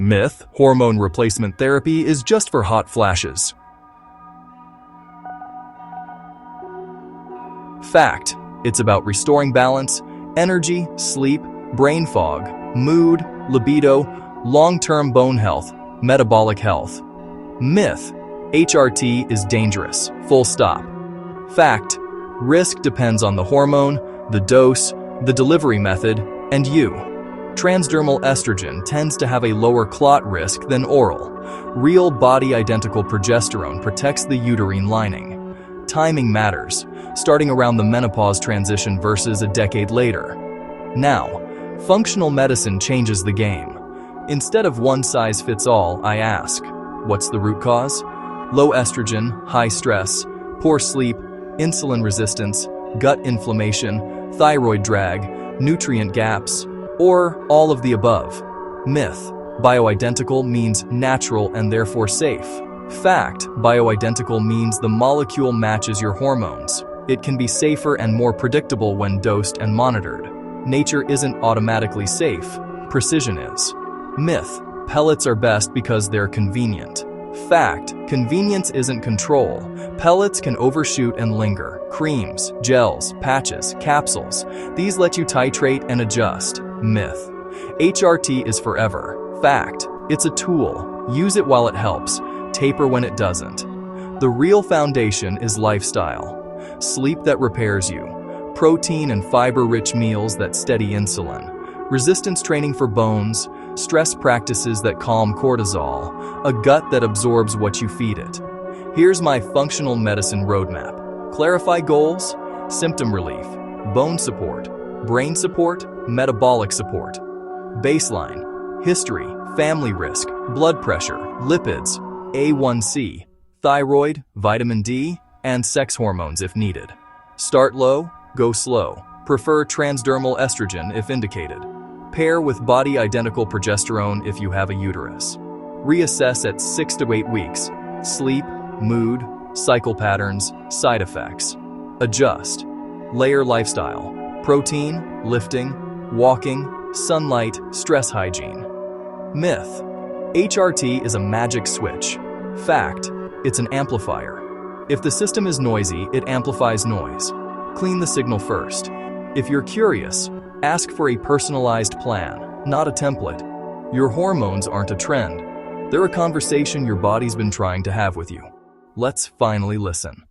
Myth: hormone replacement therapy is just for hot flashes. Fact: it's about restoring balance, energy, sleep, brain fog, mood, libido, long-term bone health, metabolic health. Myth: HRT is dangerous. Full stop. Fact: risk depends on the hormone, the dose, the delivery method, and you. Transdermal estrogen tends to have a lower clot risk than oral. Real body-identical progesterone protects the uterine lining. Timing matters, starting around the menopause transition versus a decade later. Now, functional medicine changes the game. Instead of one size fits all, I ask, what's the root cause? Low estrogen, high stress, poor sleep, insulin resistance, gut inflammation, thyroid drag, nutrient gaps, or all of the above. Myth: bioidentical means natural and therefore safe. Fact: bioidentical means the molecule matches your hormones. It can be safer and more predictable when dosed and monitored. Nature isn't automatically safe, precision is. Myth: pellets are best because they're convenient. Fact: convenience isn't control. Pellets can overshoot and linger. Creams, gels, patches, capsules, these let you titrate and adjust. Myth: HRT is forever. Fact: it's a tool. Use it while it helps. Taper when it doesn't. The real foundation is lifestyle. Sleep that repairs you. Protein and fiber-rich meals that steady insulin. Resistance training for bones. Stress practices that calm cortisol. A gut that absorbs what you feed it. Here's my functional medicine roadmap. Clarify goals, symptom relief, bone support, brain support, metabolic support. Baseline: history, family risk, blood pressure, lipids, A1C, thyroid, vitamin D, and sex hormones if needed. Start low, go slow. Prefer transdermal estrogen if indicated. Pair with body-identical progesterone if you have a uterus. Reassess at 6 to 8 weeks. Sleep, mood, cycle patterns, side effects. Adjust. Layer lifestyle. Protein, lifting, walking, sunlight, stress hygiene. Myth: HRT is a magic switch. Fact: it's an amplifier. If the system is noisy, it amplifies noise. Clean the signal first. If you're curious, ask for a personalized plan, not a template. Your hormones aren't a trend. They're a conversation your body's been trying to have with you. Let's finally listen.